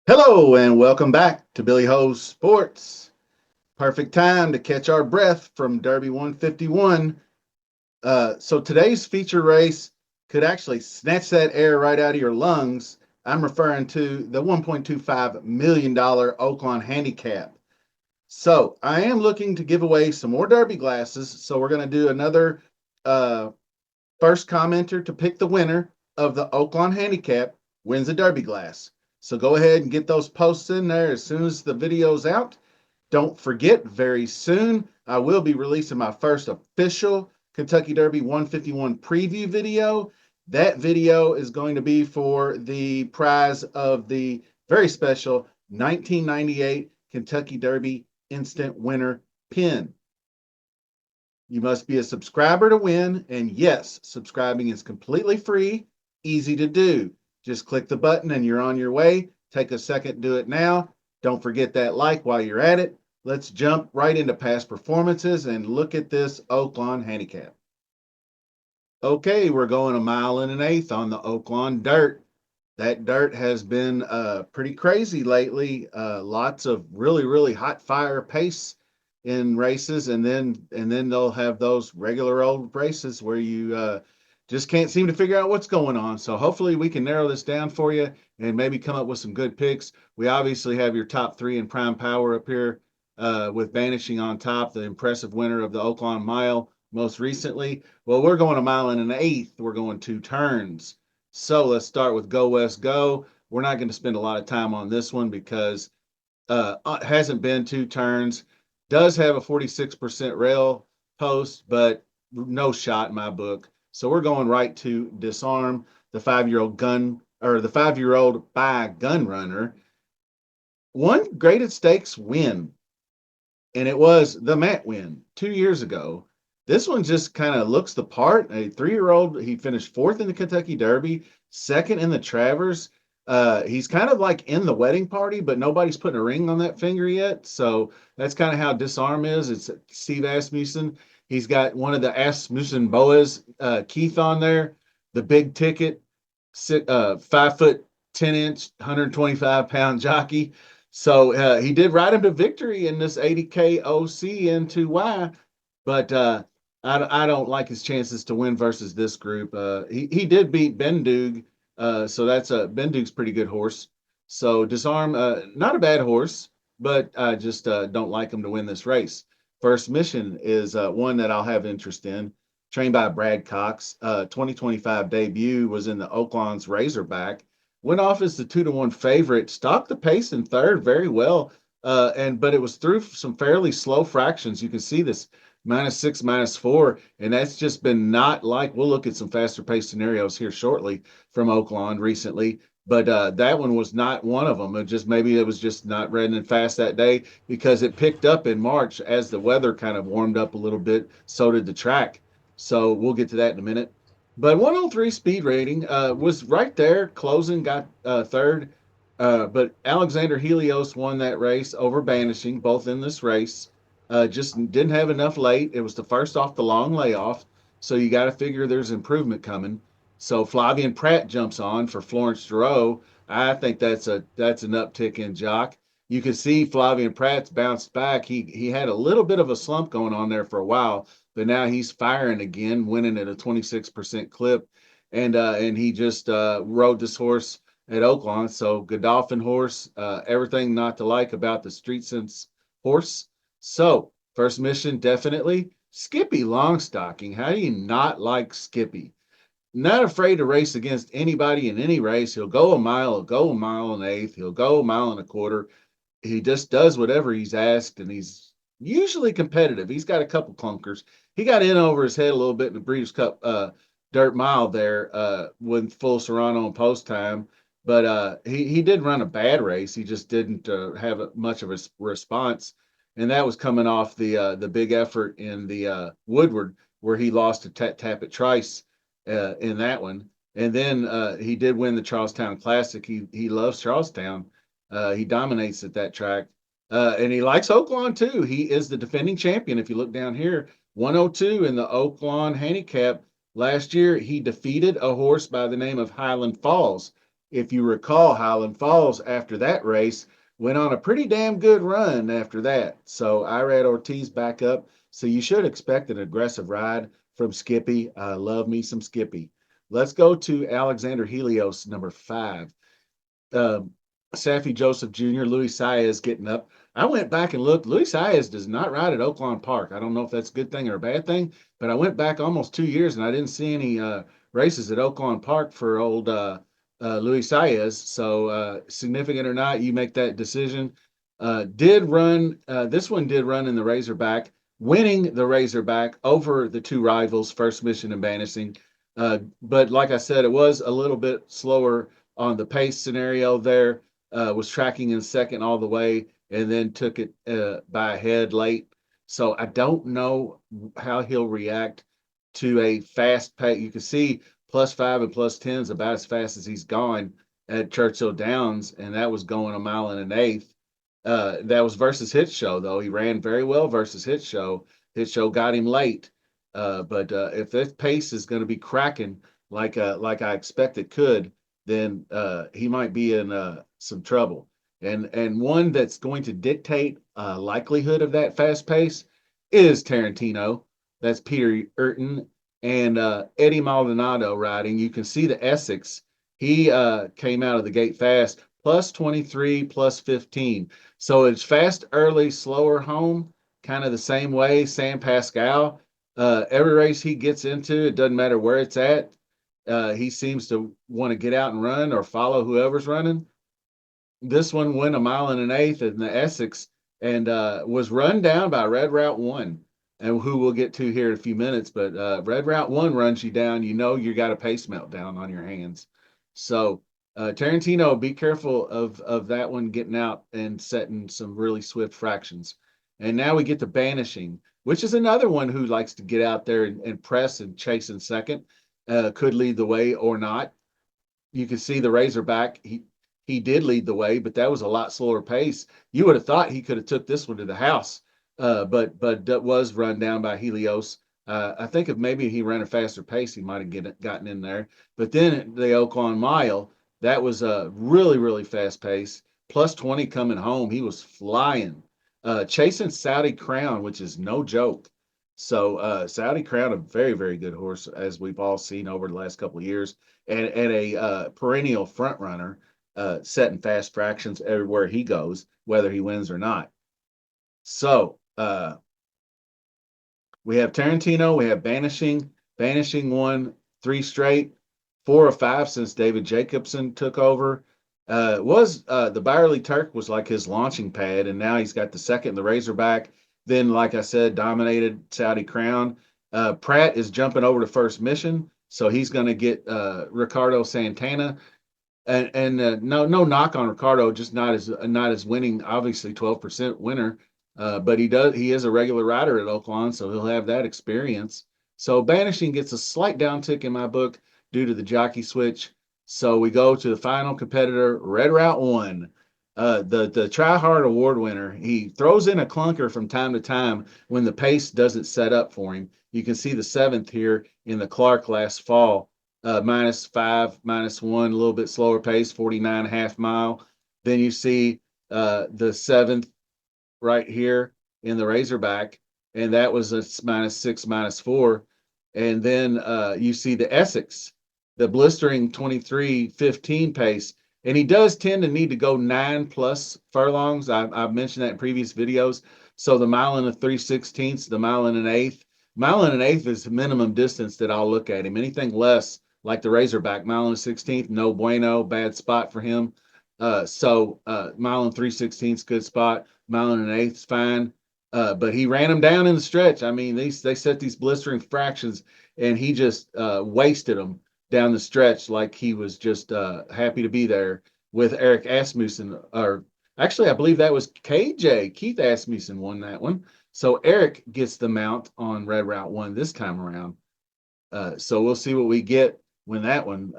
Hello and welcome back to Billy Ho's Sports. Perfect time to catch our breath from Derby 151. So today's feature race could actually snatch that air right out of your lungs. I'm referring to the $1.25 million Oaklawn Handicap. So I am looking to give away some more Derby glasses. So we're going to do another uh, first commenter to pick the winner of the Oaklawn Handicap wins a Derby glass. So go ahead and get those posts in there as soon as the video's out. Don't forget, very soon, I will be releasing my first official Kentucky Derby 151 preview video. That video is going to be for the prize of the very special 1998 Kentucky Derby Instant Winner pin. You must be a subscriber to win. And yes, subscribing is completely free, easy to do. Just click the button and you're on your way. Take a second, do it now. Don't forget that like while you're at it. Let's jump right into past performances and look at this Oaklawn Handicap. Okay, we're going a mile and an eighth on the Oaklawn dirt. That dirt has been pretty crazy lately. Lots of really hot fire pace in races, and then they'll have those regular old races where you just can't seem to figure out what's going on. So hopefully we can narrow this down for you and maybe come up with some good picks. We obviously have your top three in prime power up here with Banishing on top, the impressive winner of the Oaklawn Mile most recently. Well, we're going a mile and an eighth. We're going 2 turns. So let's start with Go West Go. We're not going to spend a lot of time on this one because it hasn't been 2 turns. Does have a 46% rail post, but no shot in my book. So we're going right to Disarm, the 5-year-old gun, or the 5-year-old by gun runner. One graded stakes win, and it was the Matt win 2 years ago. This one just kind of looks the part. A 3-year-old, he finished 4th in the Kentucky Derby, 2nd in the Travers. He's kind of like in the wedding party, but nobody's putting a ring on that finger yet. So that's kind of how Disarm is. It's Steve Asmussen. He's got one of the Asmussen Boas, Keith, on there, the big ticket, 5 foot 10-inch, 125-pound jockey. So he did ride him to victory in this 80K OC N2Y, but I don't like his chances to win versus this group. He did beat Bendug, so that's Bendug's pretty good horse. So Disarm, not a bad horse, but I just don't like him to win this race. First Mission is one that I'll have interest in. Trained by Brad Cox, 2025 debut, was in the Oaklawn's Razorback. Went off as the 2-1 favorite. Stopped the pace in third very well, but it was through some fairly slow fractions. You can see this -6, -4, and that's just been not like. We'll look at some faster pace scenarios here shortly from Oaklawn recently, but that one was not one of them. Maybe it was just not running fast that day because it picked up in March as the weather kind of warmed up a little bit. So did the track. So we'll get to that in a minute. But 103 speed rating was right there, closing, got third. But Alexander Helios won that race over Banishing, both in this race. Just didn't have enough late. It was the first off the long layoff, so you got to figure there's improvement coming. So Flavian Pratt jumps on for Florence Giroux. I think that's an uptick in jock. You can see Flavian Pratt's bounced back. He had a little bit of a slump going on there for a while, but now he's firing again, winning at a 26% clip, and he just rode this horse at Oaklawn. So Godolphin horse, everything not to like about the Street Sense horse. So, First Mission, definitely. Skippy Longstocking. How do you not like Skippy? Not afraid to race against anybody in any race. He'll go a mile, he'll go a mile and an eighth, he'll go a mile and a quarter. He just does whatever he's asked, and he's usually competitive. He's got a couple clunkers. He got in over his head a little bit in the Breeders' Cup dirt mile there with full Serrano and post time. But he did run a bad race. He just didn't have much of a response, and that was coming off the big effort in the Woodward where he lost to Tappet Trice in that one. And then he did win the Charlestown Classic. He loves Charlestown. He dominates at that track. And he likes Oaklawn too. He is the defending champion. If you look down here, 102 in the Oaklawn Handicap last year, he defeated a horse by the name of Highland Falls. If you recall, Highland Falls after that race went on a pretty damn good run after that. So Irad Ortiz back up. So you should expect an aggressive ride from Skippy. I love me some Skippy. Let's go to Alexander Helios, number 5. um, Safi Joseph Jr., Luis Saez getting up. I went back and looked. Luis Saez does not ride at Oaklawn Park. I don't know if that's a good thing or a bad thing, but I went back almost 2 years and I didn't see any races at Oaklawn Park for old Luis Saez. So, significant or not, you make that decision. This one did run in the Razorback, winning the Razorback over the two rivals, First Mission and Banishing. But like I said, it was a little bit slower on the pace scenario there, was tracking in second all the way and then took it by a head late. So I don't know how he'll react to a fast pace. You can see +5 and +10 is about as fast as he's gone at Churchill Downs, and that was going a mile and an eighth. That was versus Hit Show, though. He ran very well versus Hit Show. Hit Show got him late. But if that pace is going to be cracking like I expect it could, then he might be in some trouble. And one that's going to dictate likelihood of that fast pace is Tarantino. That's Peter Urton and Eddie Maldonado riding. You can see the Essex. He came out of the gate fast, +23, +15. So it's fast early, slower home, kind of the same way. Sam Pascal, every race he gets into, it doesn't matter where it's at, he seems to want to get out and run or follow whoever's running. This one went a mile and an eighth in the Essex and was run down by Red Route 1, and who we'll get to here in a few minutes. But Red Route 1 runs you down, you know you got a pace meltdown on your hands. So Tarantino, be careful of that one getting out and setting some really swift fractions. And now we get to Banishing, which is another one who likes to get out there and press and chase in second. Could lead the way or not. You can see the Razorback. He did lead the way, but that was a lot slower pace. You would have thought he could have took this one to the house, but that was run down by Helios. I think if maybe he ran a faster pace, he might have gotten in there. But then the Oaklawn Mile, that was a really, really fast pace. +20 coming home. He was flying. Chasing Saudi Crown, which is no joke. So Saudi Crown, a very, very good horse, as we've all seen over the last couple of years, and a perennial front runner, setting fast fractions everywhere he goes, whether he wins or not. So we have Tarantino, we have Banishing. Banishing won 3 straight, 4 or 5 since David Jacobson took over. The Byerly Turk was like his launching pad, and now he's got the second, the Razorback. Then, like I said, dominated Saudi Crown. Pratt is jumping over to First Mission, so he's going to get Ricardo Santana. And no knock on Ricardo, just not as winning. Obviously, 12% winner, but he is a regular rider at Oaklawn, so he'll have that experience. So Banishing gets a slight downtick in my book due to the jockey switch. So we go to the final competitor, Red Route 1. The Try Hard Award winner, he throws in a clunker from time to time when the pace doesn't set up for him. You can see the 7th here in the Clark last fall, -5, -1, a little bit slower pace, 49.5 mile. Then you see the 7th right here in the Razorback, and that was a -6, -4. And then you see the Essex, the blistering 23:15 pace. And he does tend to need to go 9+ furlongs. I've mentioned that in previous videos. So the mile and a 3/16, the mile and an eighth. Mile and an eighth is the minimum distance that I'll look at him. Anything less, like the Razorback, mile and a 16th, no bueno, bad spot for him. Mile and 3/16, good spot. Mile and an eighth, fine. But he ran him down in the stretch. I mean, they set these blistering fractions, and he just wasted them down the stretch like he was just happy to be there with Eric Asmussen. Or actually, I believe that was KJ. Keith Asmussen won that one. So Eric gets the mount on Red Route 1 this time around. So we'll see what we get when that one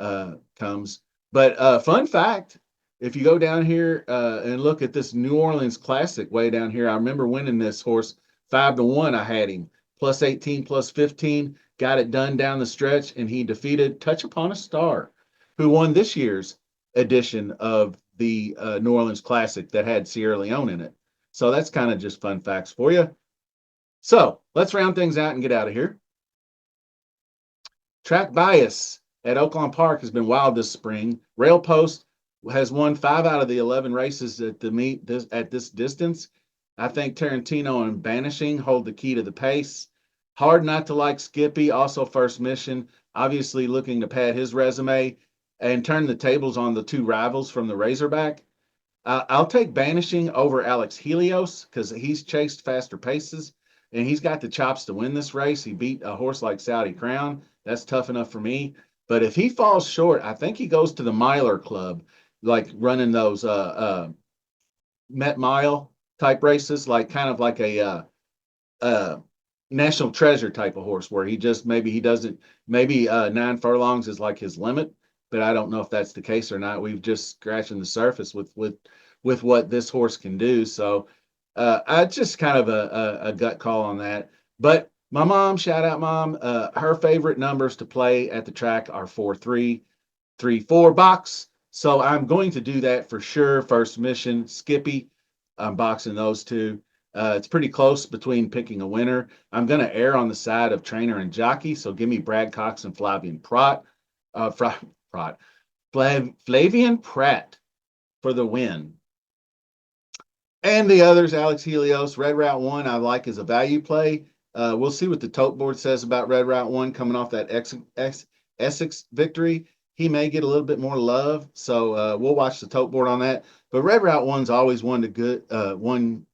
comes. But fun fact, if you go down here and look at this New Orleans Classic way down here, I remember winning this horse 5-1. I had him plus 18, plus 15, got it done down the stretch, and he defeated Touch Upon a Star, who won this year's edition of the New Orleans Classic that had Sierra Leone in it. So that's kind of just fun facts for you. So let's round things out and get out of here. Track bias at Oaklawn Park has been wild this spring. Rail Post has won 5 out of the 11 races at the meet at this distance. I think Tarantino and Banishing hold the key to the pace. Hard not to like Skippy, also first mission, obviously looking to pad his resume and turn the tables on the two rivals from the Razorback. I'll take Banishing over Alex Helios because he's chased faster paces and he's got the chops to win this race. He beat a horse like Saudi Crown. That's tough enough for me. But if he falls short, I think he goes to the Miler Club, like running those Met Mile type races, like kind of like a National Treasure type of horse, where he just maybe he doesn't maybe 9 furlongs is like his limit, but I don't know if that's the case or not. We've just scratching the surface with what this horse can do. So I just kind of a gut call on that. But my mom, shout out mom, her favorite numbers to play at the track are 4-3, 3-4 box. So I'm going to do that for sure. First mission, Skippy, I'm boxing those two. It's pretty close between picking a winner. I'm going to err on the side of trainer and jockey. So give me Brad Cox and Flavian Pratt. Flavian Pratt for the win. And the others, Alex Helios, Red Route 1, I like as a value play. We'll see what the tote board says about Red Route 1 coming off that Essex victory. He may get a little bit more love, so we'll watch the tote board on that. But Red Route 1's always one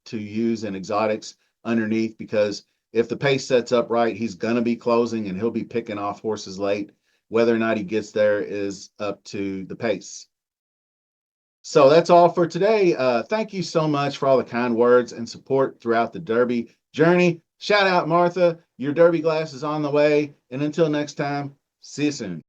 to use in exotics underneath, because if the pace sets up right, he's going to be closing and he'll be picking off horses late. Whether or not he gets there is up to the pace. So that's all for today. Thank you so much for all the kind words and support throughout the Derby journey. Shout out, Martha. Your Derby glass is on the way. And until next time, see you soon.